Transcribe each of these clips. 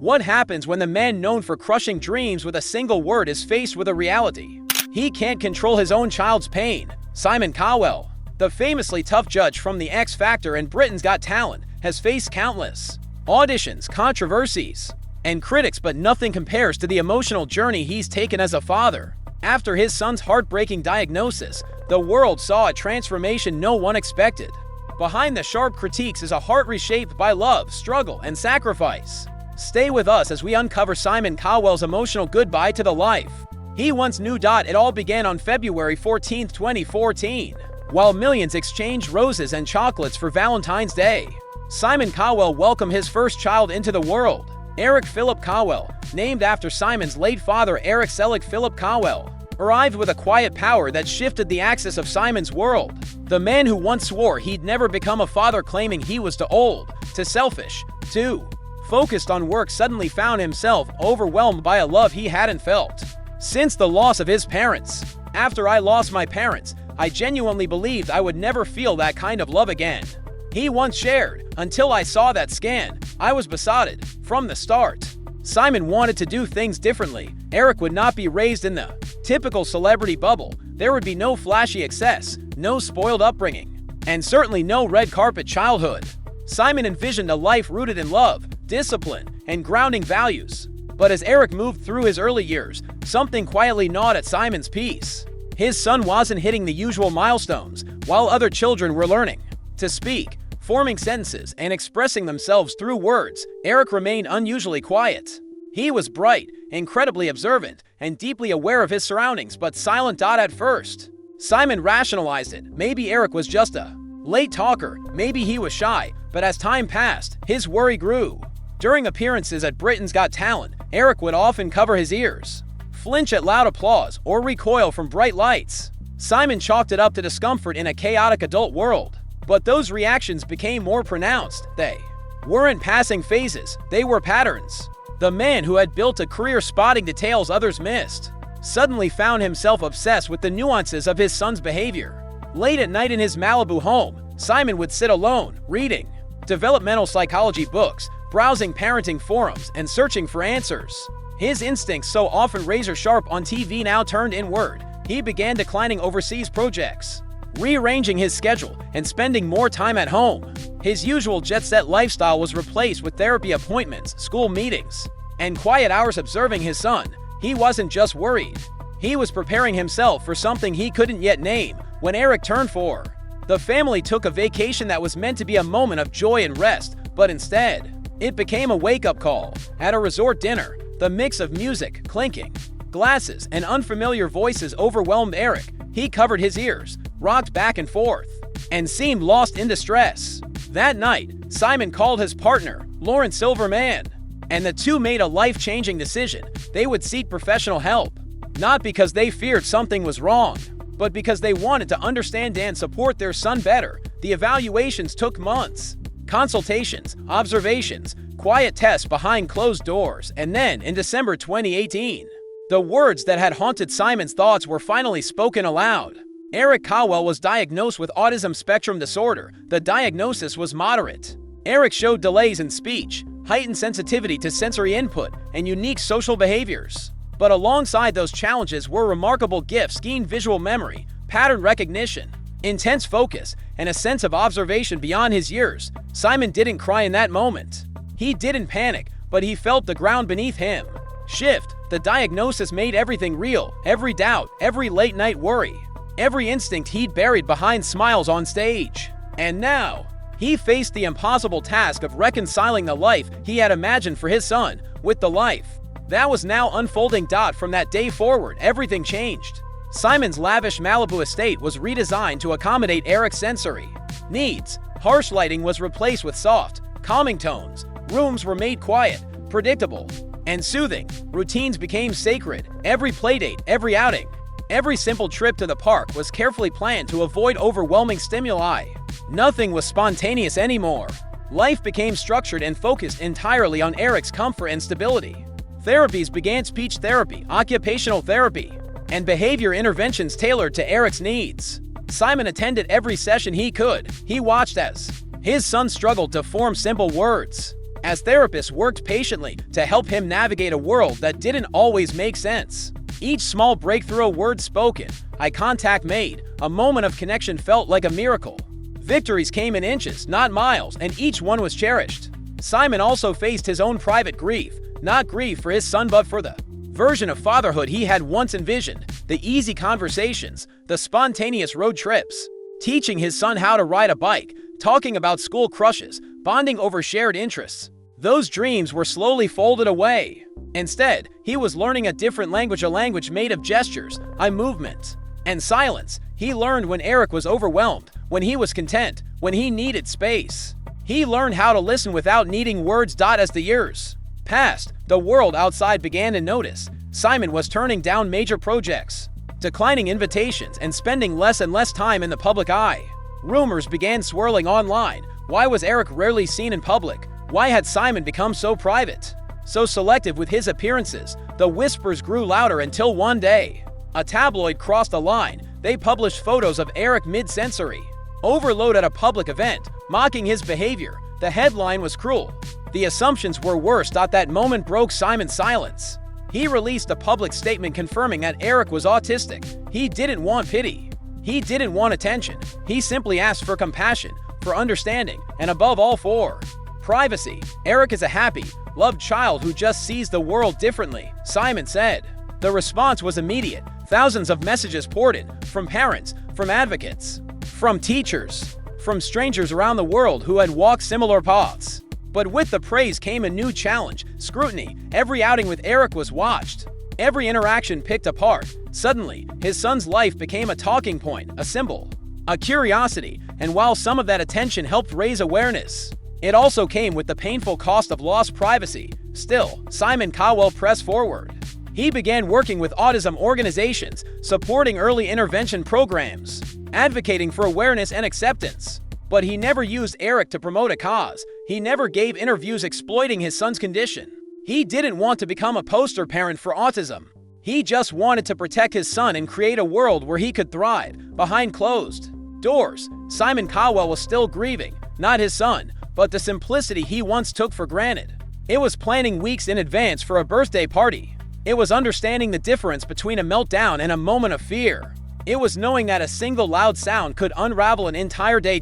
What happens when the man known for crushing dreams with a single word is faced with a reality? He can't control his own child's pain. Simon Cowell, the famously tough judge from The X Factor and Britain's Got Talent, has faced countless auditions, controversies, and critics, but nothing compares to the emotional journey he's taken as a father. After his son's heartbreaking diagnosis, the world saw a transformation no one expected. Behind the sharp critiques is a heart reshaped by love, struggle, and sacrifice. Stay with us as we uncover Simon Cowell's emotional goodbye to the life he once knew. It all began on February 14, 2014. While millions exchanged roses and chocolates for Valentine's Day, Simon Cowell welcomed his first child into the world. Eric Philip Cowell, named after Simon's late father Eric Selig Philip Cowell, arrived with a quiet power that shifted the axis of Simon's world. The man who once swore he'd never become a father, claiming he was too old, too selfish, too focused on work, suddenly found himself overwhelmed by a love he hadn't felt since the loss of his parents. "After I lost my parents, I genuinely believed I would never feel that kind of love again," he once shared. "Until I saw that scan, I was besotted from the start." Simon wanted to do things differently. Eric would not be raised in the typical celebrity bubble. There would be no flashy excess, no spoiled upbringing, and certainly no red carpet childhood. Simon envisioned a life rooted in love, discipline, and grounding values. But as Eric moved through his early years, something quietly gnawed at Simon's peace. His son wasn't hitting the usual milestones, while other children were learning to speak, forming sentences, and expressing themselves through words. Eric remained unusually quiet. He was bright, incredibly observant, and deeply aware of his surroundings, but silent. At first, Simon rationalized it. Maybe Eric was just a late talker, maybe he was shy, but as time passed, his worry grew. During appearances at Britain's Got Talent, Eric would often cover his ears, flinch at loud applause, or recoil from bright lights. Simon chalked it up to discomfort in a chaotic adult world. But those reactions became more pronounced. They weren't passing phases, they were patterns. The man who had built a career spotting details others missed suddenly found himself obsessed with the nuances of his son's behavior. Late at night in his Malibu home, Simon would sit alone, reading developmental psychology books, browsing parenting forums, and searching for answers. His instincts, so often razor-sharp on TV, now turned inward. He began declining overseas projects, rearranging his schedule, and spending more time at home. His usual jet-set lifestyle was replaced with therapy appointments, school meetings, and quiet hours observing his son. He wasn't just worried. He was preparing himself for something he couldn't yet name. When Eric turned 4, the family took a vacation that was meant to be a moment of joy and rest, but instead, it became a wake-up call. At a resort dinner, the mix of music, clinking glasses, and unfamiliar voices overwhelmed Eric. He covered his ears, rocked back and forth, and seemed lost in distress. That night, Simon called his partner, Lauren Silverman, and the two made a life-changing decision. They would seek professional help, not because they feared something was wrong, but because they wanted to understand and support their son better. The evaluations took months. Consultations, observations, quiet tests behind closed doors, and then, in December 2018, the words that had haunted Simon's thoughts were finally spoken aloud. Eric Cowell was diagnosed with autism spectrum disorder. The diagnosis was moderate. Eric showed delays in speech, heightened sensitivity to sensory input, and unique social behaviors. But alongside those challenges were remarkable gifts: keen visual memory, pattern recognition, intense focus, and a sense of observation beyond his years. Simon didn't cry in that moment. He didn't panic, but he felt the ground beneath him shift. The diagnosis made everything real: every doubt, every late-night worry, every instinct he'd buried behind smiles on stage. And now, he faced the impossible task of reconciling the life he had imagined for his son with the life that was now unfolding. From that day forward, everything changed. Simon's lavish Malibu estate was redesigned to accommodate Eric's sensory needs. Harsh lighting was replaced with soft, calming tones. Rooms were made quiet, predictable, and soothing. Routines became sacred. Every playdate, every outing, every simple trip to the park was carefully planned to avoid overwhelming stimuli. Nothing was spontaneous anymore. Life became structured and focused entirely on Eric's comfort and stability. Therapies began: speech therapy, occupational therapy, and behavior interventions tailored to Eric's needs. Simon attended every session he could. He watched as his son struggled to form simple words, as therapists worked patiently to help him navigate a world that didn't always make sense. Each small breakthrough, a word spoken, eye contact made, a moment of connection felt like a miracle. Victories came in inches, not miles, and each one was cherished. Simon also faced his own private grief, not grief for his son but for the version of fatherhood he had once envisioned, the easy conversations, the spontaneous road trips, teaching his son how to ride a bike, talking about school crushes, bonding over shared interests. Those dreams were slowly folded away. Instead, he was learning a different language, a language made of gestures, eye movement, and silence. He learned when Eric was overwhelmed, when he was content, when he needed space. He learned how to listen without needing words. As the years passed, the world outside began to notice. Simon was turning down major projects, declining invitations, and spending less and less time in the public eye. Rumors began swirling online. Why was Eric rarely seen in public? Why had Simon become so private, so selective with his appearances? The whispers grew louder until one day, a tabloid crossed the line. They published photos of Eric mid-sensory overload at a public event, mocking his behavior. The headline was cruel. The assumptions were worse. That moment broke Simon's silence. He released a public statement confirming that Eric was autistic. He didn't want pity. He didn't want attention. He simply asked for compassion, for understanding, and above all for privacy. Eric is a happy, loved child who just sees the world differently, Simon said. The response was immediate. Thousands of messages poured in, from parents, from advocates, from teachers, from strangers around the world who had walked similar paths. But with the praise came a new challenge, scrutiny. Every outing with Eric was watched, every interaction picked apart. Suddenly, his son's life became a talking point, a symbol, a curiosity, and while some of that attention helped raise awareness, it also came with the painful cost of lost privacy. Still, Simon Cowell pressed forward. He began working with autism organizations, supporting early intervention programs, advocating for awareness and acceptance. But he never used Eric to promote a cause. He never gave interviews exploiting his son's condition. He didn't want to become a poster parent for autism. He just wanted to protect his son and create a world where he could thrive. Behind closed doors, Simon Cowell was still grieving, not his son, but the simplicity he once took for granted. It was planning weeks in advance for a birthday party. It was understanding the difference between a meltdown and a moment of fear. It was knowing that a single loud sound could unravel an entire day.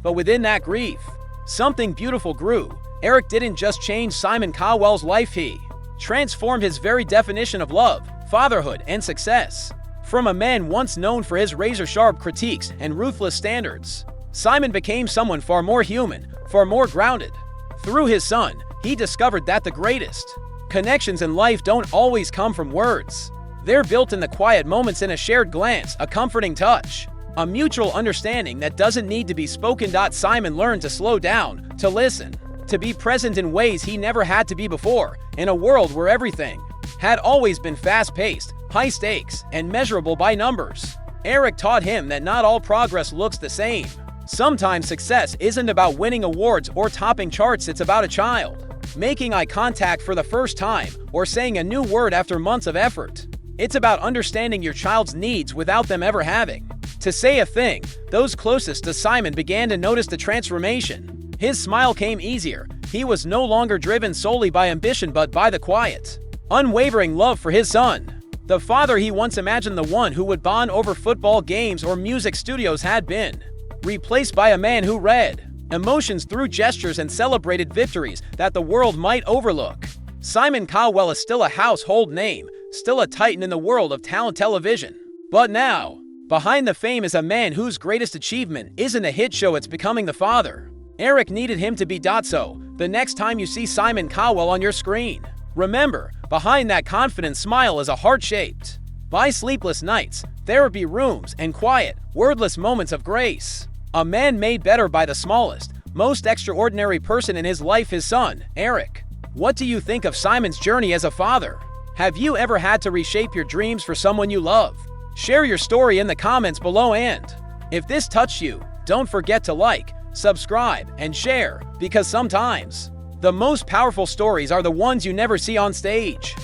But within that grief, something beautiful grew. Eric didn't just change Simon Cowell's life, he transformed his very definition of love, fatherhood, and success. From a man once known for his razor-sharp critiques and ruthless standards, Simon became someone far more human, far more grounded. Through his son, he discovered that the greatest connections in life don't always come from words. They're built in the quiet moments, in a shared glance, a comforting touch, a mutual understanding that doesn't need to be spoken. Simon learned to slow down, to listen, to be present in ways he never had to be before, in a world where everything had always been fast-paced, high stakes, and measurable by numbers. Eric taught him that not all progress looks the same. Sometimes success isn't about winning awards or topping charts, it's about a child making eye contact for the first time or saying a new word after months of effort. It's about understanding your child's needs without them ever having to say a thing. Those closest to Simon began to notice the transformation. His smile came easier. He was no longer driven solely by ambition but by the quiet, unwavering love for his son. The father he once imagined, the one who would bond over football games or music studios, had been replaced by a man who read emotions through gestures and celebrated victories that the world might overlook. Simon Cowell is still a household name, still a titan in the world of talent television. But now, behind the fame is a man whose greatest achievement isn't a hit show, it's becoming the father Eric needed him to be. So, the next time you see Simon Cowell on your screen, remember, behind that confident smile is a heart shaped by sleepless nights, therapy rooms, and quiet, wordless moments of grace. A man made better by the smallest, most extraordinary person in his life, his son, Eric. What do you think of Simon's journey as a father? Have you ever had to reshape your dreams for someone you love? Share your story in the comments below, and if this touched you, don't forget to like, subscribe, and share, because sometimes the most powerful stories are the ones you never see on stage.